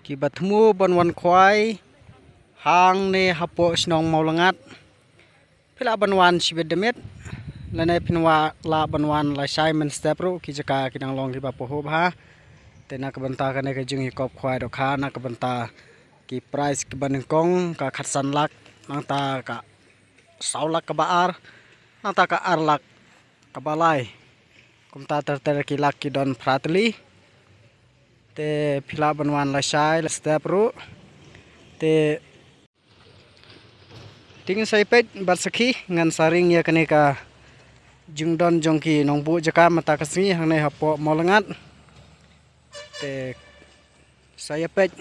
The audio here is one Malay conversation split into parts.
ki batmu banwan khwai hang ne hapo snong maulangat pila banwan sibedemet lane pinwa la banwan la Simon stepro ki jaka kinang long ki bapo ho bha tena kabanta kane ke jungi kop khwai do kha na kabanta ki price ki banengkong ka khatsan lak nang ta ka saulak ka baar nang ta ka arlak ka balai kumta ter ki lak ki don pratli te pila banwan la sai la stepro te ting sai pet bat sakhi ngan saring ya kane ka jungdon jongki nongbu jaka mata kasni hangne hapo molangat te saya pet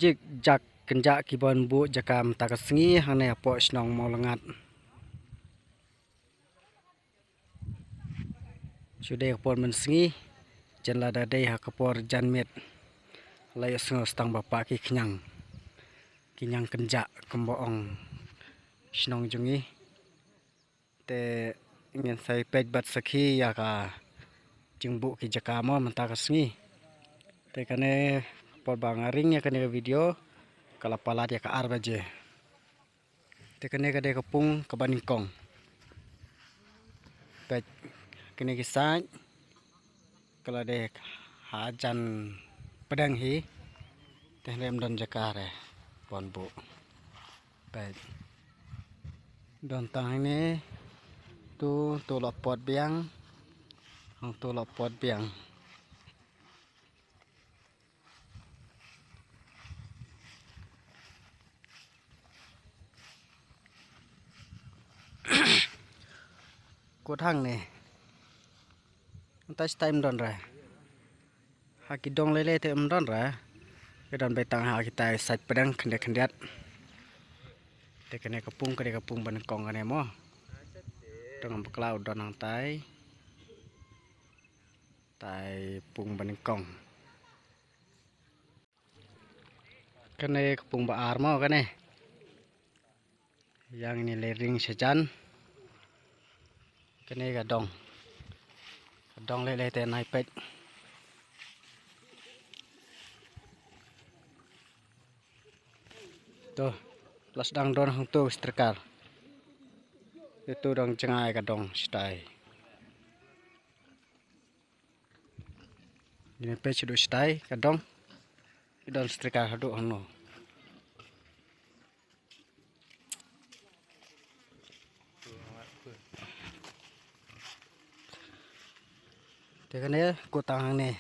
jik jak kenjak kibon bu jaka mata kasni hangne hapo snong molangat sudah kapor mensengi jan lada dei hakapor janmet lay sengo stang bapak ki kinyang kenjak kemboong snong jungi te ingin sai pej bat sakhi ya ka jingbu ki jaka mo menta kasngi te kane por bangaring ya kane video kala palat ya ka ar baje te kane kade kapung kabaningkong pej kene kisah kala de hajan pedang hi teh rem don jakare pon bu pej don tang ini tu lopot biang hang tu lopot biang kut hang nih entas time don ra haki dong lele te don ra kedon betang ha kita sat pedang kendet te kene kapung banengkong kane mo dengan beklau don hang tai pung banengkong kene kapung baar mo kane yang ini lering sejan kene gadong lele te nai pet tuh plus dang don hang tu sterkar itu dong cengai gadong stai ini pet sudah stai gadong don sterkar hadu hano tekane kutang ne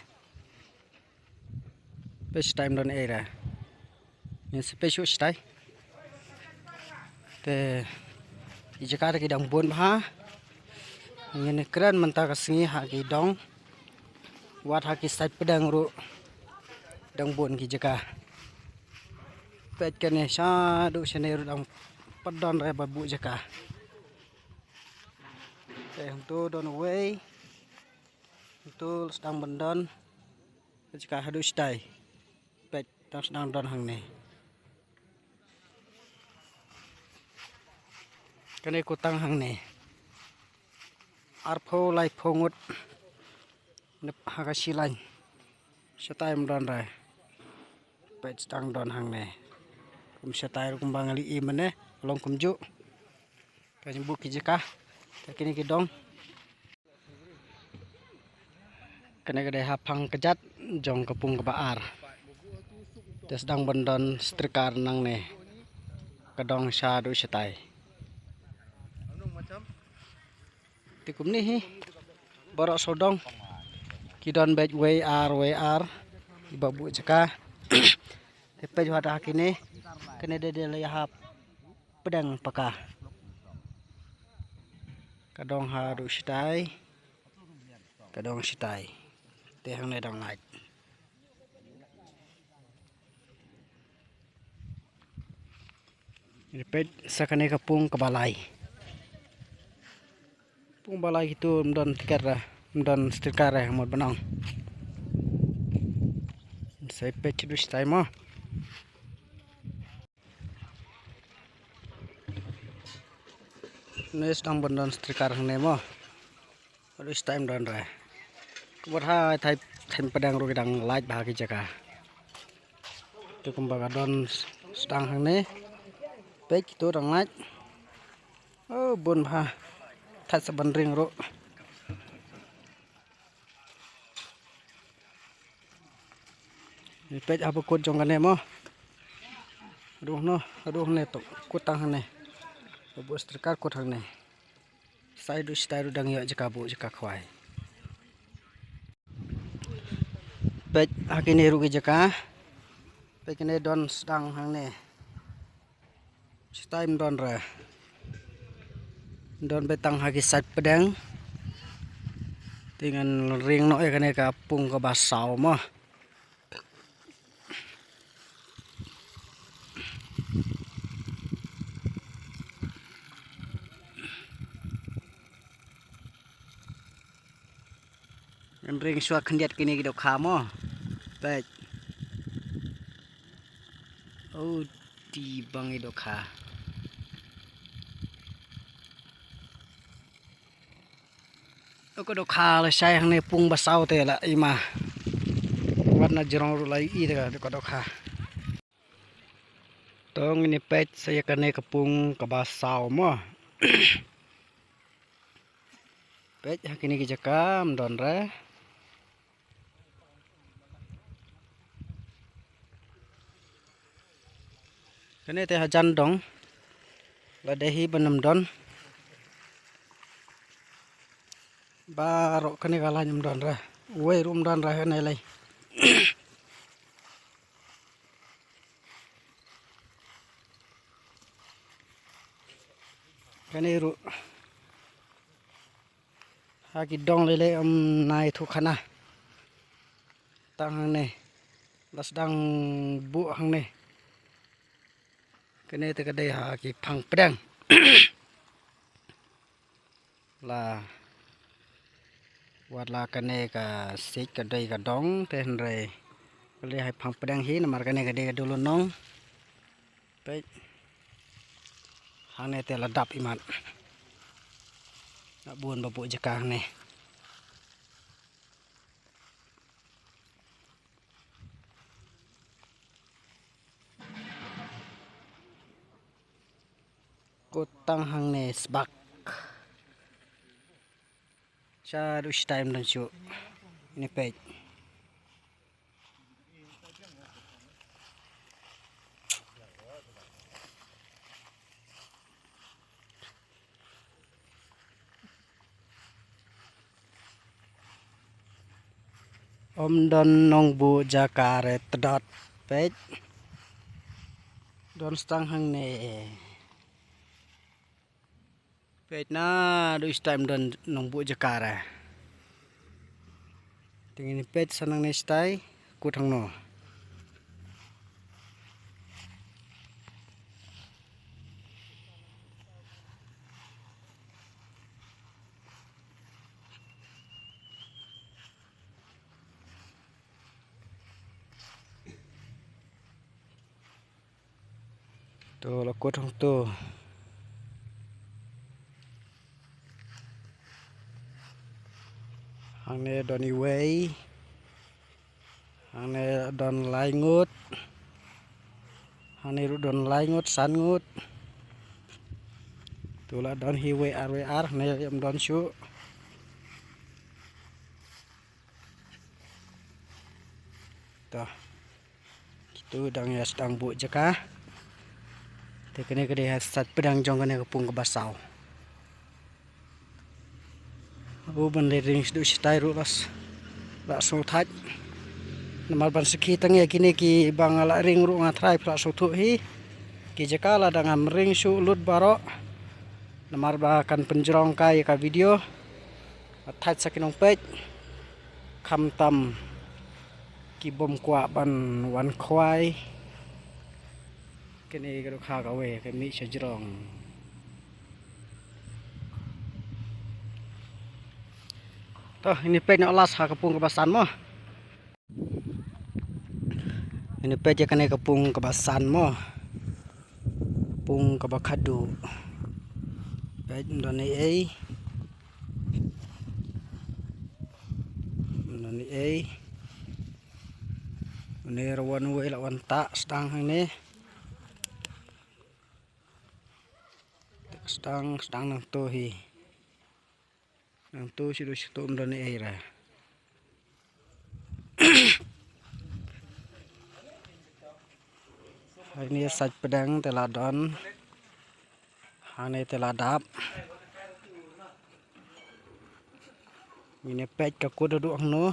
pes time don era ini special stai te ijakar ki dang bon bha ngene kran menta kasngi ha ki dong wat ha ki sat pedang ru dang bon ki jaka pet kane sa du sene ru dang padon re babu jaka te tu don away tu sedang bendon jaka hadu stai pet tang sedang don hang ne kane kutang hang ne arpho lai phongut nep hagasilan setai don ra pet sedang don hang ne kum setai kum bangali i mane long kumju kajing bu ki jaka kini ki dong kene gede hapang kejat jong kapung ke baar tes dang bendon strikar nang ne kedong sadu setai tikum ni hi borok sodong kidon bej WR ibabu jaka tepe jwada kini kene de hap pedang paka kadong haru setai kadong setai te hang ne dong ngai repet sakane kapung kebalai pung balai itu mdon tikar mdon stikar mod banang sai pet dus time mo nes dang bendon stikar hang ne mo dus time don ra buat hai thai pedang ru gedang light bahagi jaga tu kumbaga don sedang hang ne pek tu dang light oh bun bha thai saban ring ru ni pek apa kut jong kan mo aduh ne tu kut tang hang ne bu sterkar kut hang ne sai du stai ru dang yo jaka bu jaka khwai pek hakini ru ge jaka pek ne don sedang hang ne time don ra don betang hagi sat pedang dengan ring no ya kane ka pung ka basau mo ring suak khendiat kini gi do kha mo pek oh di bang i do kha ko do kha le sai hang ne pung basau te la ima warna jerong ru lai i de ko do kha tong ini pet saya kane kepung ke basau mo pet hakini ki jakam don ra kane te hajan dong la dehi benam don baro kane kala nyum don ra we rum don ra ne lai kane ru haki dong lele nai thu khana tang hang ne las dang bu hang ne kene te kadai haki phang pedang la wat la kane ka sik kadai ka dong te hre kale hai phang pedang hi namar kane kadai ka dulu nong pe hang ne te la dap iman nak buon babu jekang ne kotang hang ne sbak cha du time dan chu ini pej om don nong bu jakare tedot pej don stang hang ne pej na du time don nong bu jakare tingin pej sanang ne stai kutang no tu la kutang tu hang ne don iwei hang ne don lai ngut hang ne ru don lai ngut san ngut tu la don hiwe ar ne em don chu to tu dang ya sedang bu jaka te kene kede sat pedang jong kene kepung ke basau bu ban le ring du stai ru las la so that namar ban sekhi tang ya kini ki bang ala ring ru ngatrai pra so thu hi ki jaka la dangam ring su lut baro namar ba kan penjrong kai ka video that sakinong pej kham tam ki bom kwa ban wan khwai kene ga kha ka we ke mi sejrong toh ini pej nak las ha kepung kebasan mo ini pej kene kepung kebasan mo pung kebakadu pej don ai nani ai ini rawan wei lawan tak sedang ini sedang nang tohi nang tu sidu situ nani ai ra ini saj pedang teladon hane teladap ini pet ka ku duduk no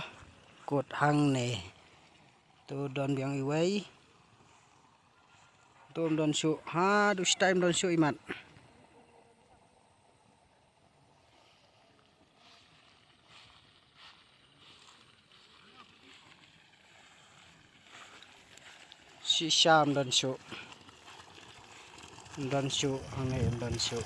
kut hang ne tu don biang iwai tu don su ha du time don su imat si sham don su hang ne don su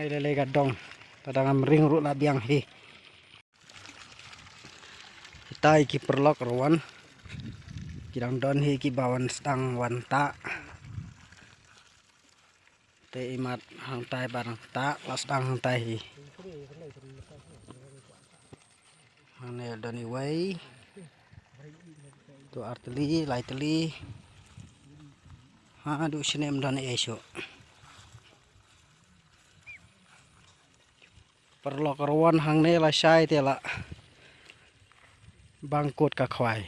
này lele gadong tadang ring ru la biang hi tai ki perlok rawan kidang don hi ki bawan stang wan ta te imat hang tai barang ta las dang hang tai hi hang ne don i wei tu arteli lai teli ha du sinem don e so perlok rawan hang ne la sai te la bangkut ka khwai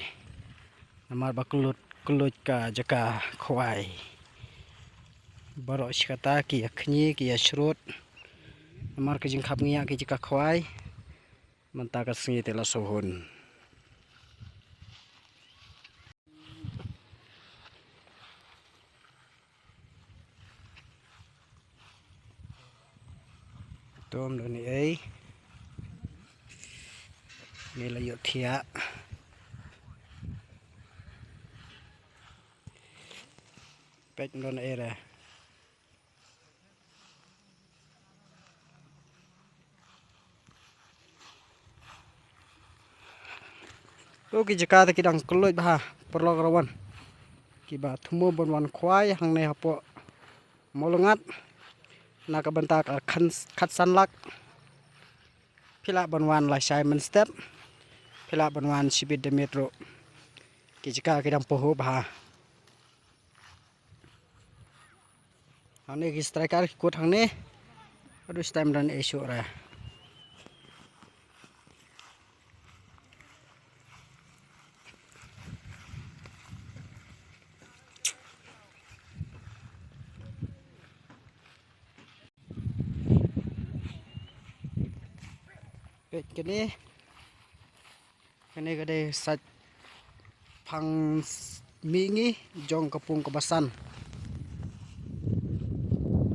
namar bakulut kulut ka jaka khwai barok sikata ki akhni ki asrut namar ke jing khap ngia ki jaka khwai manta ka singi te la sohun tom do ni ai ni la yo thia pet don era ki jaka ta kidang kulut bah perlok rawan ki ba thumo bon wan khwai hang ne hapo molengat na ka banta ka khat sanlak phila bon wan la Simon step phila bon wan sibit de metro ki jaka kidang poho bah hang ne ki striker kut hang ne adu time dan esok ra kene gade sat phang mingi jong kapung kebasan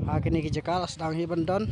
ha kene ki jaka sedang hi bandon